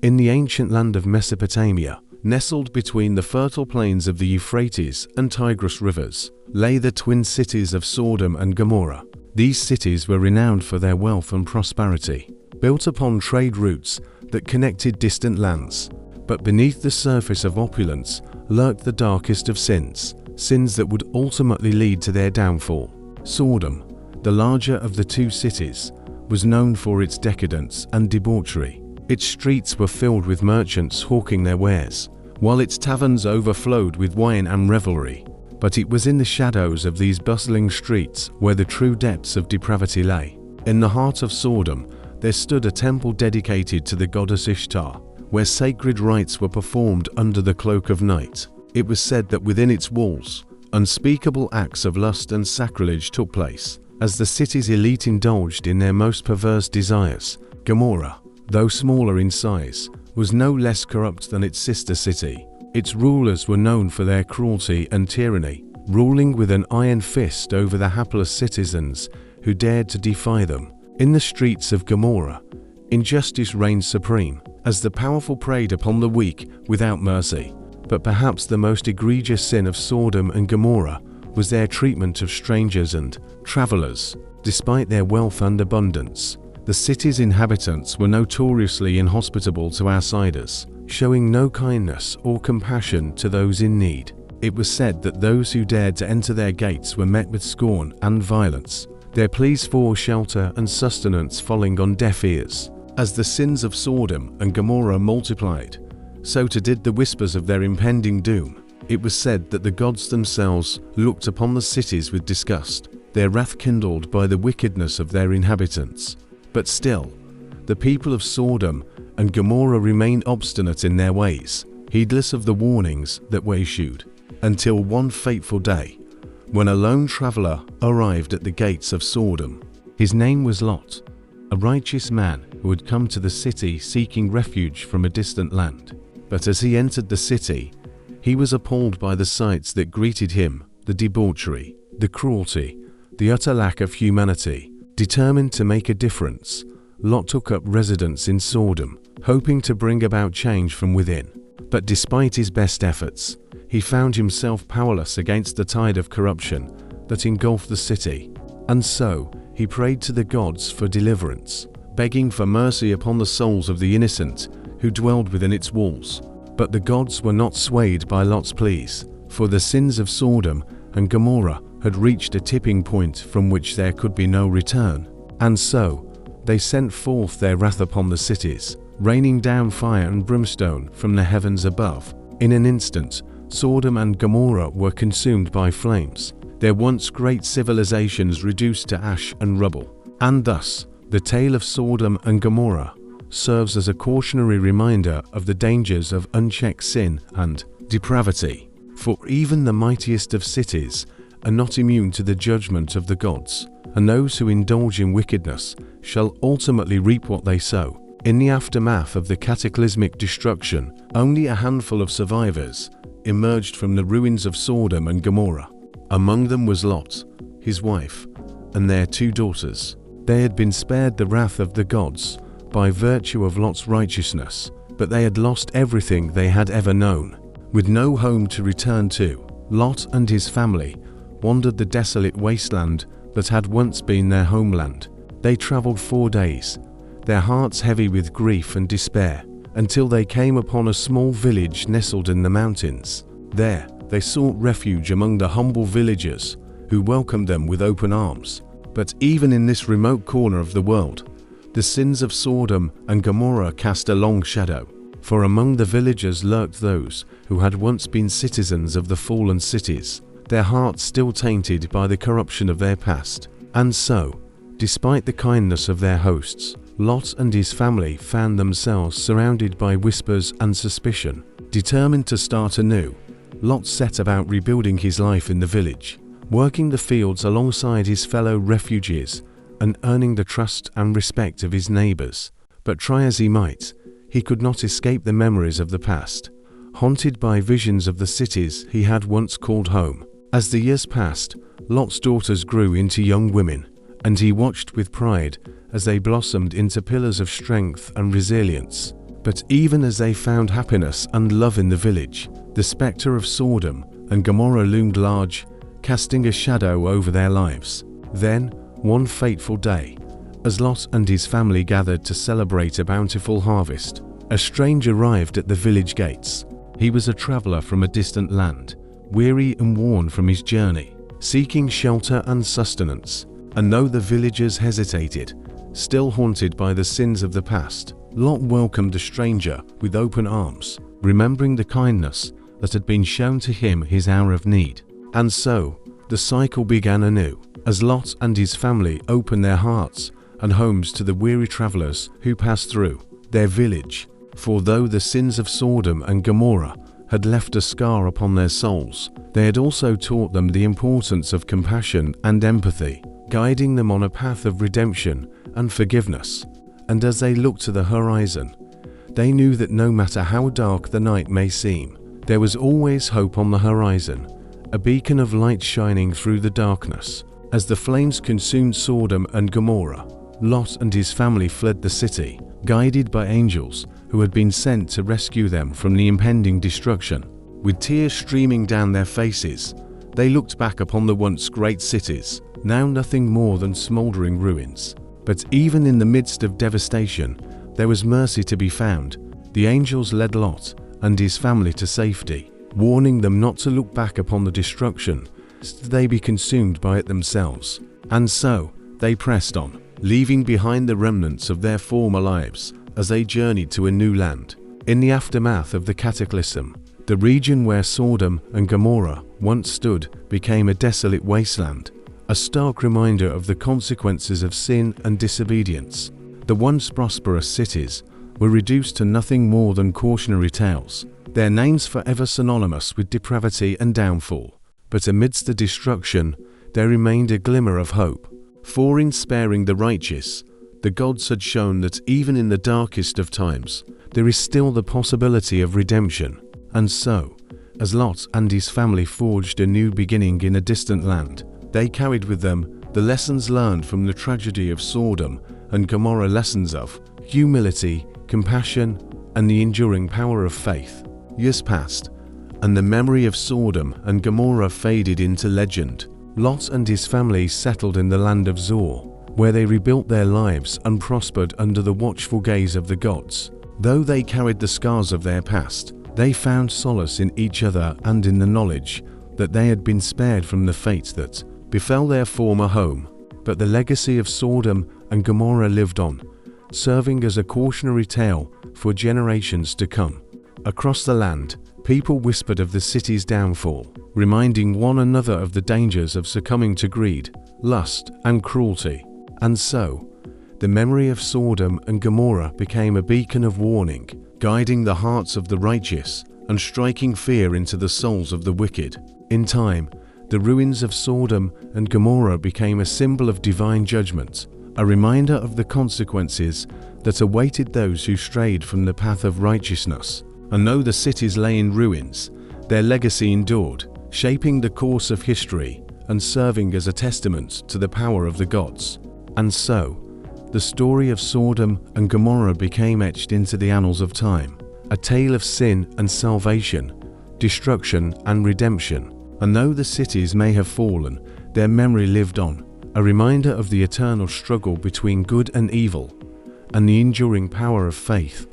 In the ancient land of Mesopotamia, nestled between the fertile plains of the Euphrates and Tigris rivers, lay the twin cities of Sodom and Gomorrah. These cities were renowned for their wealth and prosperity, built upon trade routes that connected distant lands. But beneath the surface of opulence lurked the darkest of sins, sins that would ultimately lead to their downfall. Sodom, the larger of the two cities, was known for its decadence and debauchery. Its streets were filled with merchants hawking their wares, while its taverns overflowed with wine and revelry. But it was in the shadows of these bustling streets where the true depths of depravity lay. In the heart of Sodom, there stood a temple dedicated to the goddess Ishtar, where sacred rites were performed under the cloak of night. It was said that within its walls, unspeakable acts of lust and sacrilege took place, as the city's elite indulged in their most perverse desires. Gomorrah, though smaller in size, was no less corrupt than its sister city. Its rulers were known for their cruelty and tyranny, ruling with an iron fist over the hapless citizens who dared to defy them. In the streets of Gomorrah, injustice reigned supreme, as the powerful preyed upon the weak without mercy. But perhaps the most egregious sin of Sodom and Gomorrah was their treatment of strangers and travelers. Despite their wealth and abundance, the city's inhabitants were notoriously inhospitable to outsiders, showing no kindness or compassion to those in need. It was said that those who dared to enter their gates were met with scorn and violence, their pleas for shelter and sustenance falling on deaf ears. As the sins of Sodom and Gomorrah multiplied, so too did the whispers of their impending doom. It was said that the gods themselves looked upon the cities with disgust, their wrath kindled by the wickedness of their inhabitants. But still, the people of Sodom and Gomorrah remained obstinate in their ways, heedless of the warnings that were issued, until one fateful day, when a lone traveler arrived at the gates of Sodom. His name was Lot, a righteous man who had come to the city seeking refuge from a distant land. But as he entered the city, he was appalled by the sights that greeted him: the debauchery, the cruelty, the utter lack of humanity. Determined to make a difference, Lot took up residence in Sodom, hoping to bring about change from within. But despite his best efforts, he found himself powerless against the tide of corruption that engulfed the city. And so, he prayed to the gods for deliverance, begging for mercy upon the souls of the innocent who dwelled within its walls. But the gods were not swayed by Lot's pleas, for the sins of Sodom and Gomorrah had reached a tipping point from which there could be no return. And so, they sent forth their wrath upon the cities, raining down fire and brimstone from the heavens above. In an instant, Sodom and Gomorrah were consumed by flames, their once great civilizations reduced to ash and rubble. And thus, the tale of Sodom and Gomorrah serves as a cautionary reminder of the dangers of unchecked sin and depravity. For even the mightiest of cities are not immune to the judgment of the gods, and those who indulge in wickedness shall ultimately reap what they sow. In the aftermath of the cataclysmic destruction, only a handful of survivors emerged from the ruins of Sodom and Gomorrah. Among them was Lot, his wife, and their 2 daughters. They had been spared the wrath of the gods by virtue of Lot's righteousness, but they had lost everything they had ever known. With no home to return to, Lot and his family wandered the desolate wasteland that had once been their homeland. They traveled 4 days, their hearts heavy with grief and despair, until they came upon a small village nestled in the mountains. There, they sought refuge among the humble villagers who welcomed them with open arms. But even in this remote corner of the world, the sins of Sodom and Gomorrah cast a long shadow. For among the villagers lurked those who had once been citizens of the fallen cities, their hearts still tainted by the corruption of their past. And so, despite the kindness of their hosts, Lot and his family found themselves surrounded by whispers and suspicion. Determined to start anew, Lot set about rebuilding his life in the village, working the fields alongside his fellow refugees and earning the trust and respect of his neighbors. But try as he might, he could not escape the memories of the past, haunted by visions of the cities he had once called home. As the years passed, Lot's daughters grew into young women, and he watched with pride as they blossomed into pillars of strength and resilience. But even as they found happiness and love in the village, the spectre of Sodom and Gomorrah loomed large, casting a shadow over their lives. Then, one fateful day, as Lot and his family gathered to celebrate a bountiful harvest, a stranger arrived at the village gates. He was a traveler from a distant land, weary and worn from his journey, seeking shelter and sustenance. And though the villagers hesitated, still haunted by the sins of the past, Lot welcomed the stranger with open arms, remembering the kindness that had been shown to him his hour of need. And so, the cycle began anew, as Lot and his family opened their hearts and homes to the weary travelers who passed through their village. For though the sins of Sodom and Gomorrah had left a scar upon their souls, they had also taught them the importance of compassion and empathy, guiding them on a path of redemption and forgiveness. And as they looked to the horizon, they knew that no matter how dark the night may seem, there was always hope on the horizon, a beacon of light shining through the darkness. As the flames consumed Sodom and Gomorrah, Lot and his family fled the city, guided by angels who had been sent to rescue them from the impending destruction. With tears streaming down their faces, they looked back upon the once great cities, now nothing more than smoldering ruins. But even in the midst of devastation, there was mercy to be found. The angels led Lot and his family to safety, warning them not to look back upon the destruction, lest they be consumed by it themselves. And so, they pressed on, leaving behind the remnants of their former lives as they journeyed to a new land. In the aftermath of the cataclysm, the region where Sodom and Gomorrah once stood became a desolate wasteland, a stark reminder of the consequences of sin and disobedience. The once prosperous cities were reduced to nothing more than cautionary tales, their names forever synonymous with depravity and downfall. But amidst the destruction, there remained a glimmer of hope. For in sparing the righteous, the gods had shown that even in the darkest of times, there is still the possibility of redemption. And so, as Lot and his family forged a new beginning in a distant land, they carried with them the lessons learned from the tragedy of Sodom and Gomorrah, lessons of humility, compassion, and the enduring power of faith. Years passed, and the memory of Sodom and Gomorrah faded into legend. Lot and his family settled in the land of Zor, where they rebuilt their lives and prospered under the watchful gaze of the gods. Though they carried the scars of their past, they found solace in each other and in the knowledge that they had been spared from the fate that befell their former home. But the legacy of Sodom and Gomorrah lived on, serving as a cautionary tale for generations to come. Across the land, people whispered of the city's downfall, reminding one another of the dangers of succumbing to greed, lust, and cruelty. And so, the memory of Sodom and Gomorrah became a beacon of warning, guiding the hearts of the righteous and striking fear into the souls of the wicked. In time, the ruins of Sodom and Gomorrah became a symbol of divine judgment, a reminder of the consequences that awaited those who strayed from the path of righteousness. And though the cities lay in ruins, their legacy endured, shaping the course of history and serving as a testament to the power of the gods. And so, the story of Sodom and Gomorrah became etched into the annals of time, a tale of sin and salvation, destruction and redemption. And though the cities may have fallen, their memory lived on, a reminder of the eternal struggle between good and evil, and the enduring power of faith.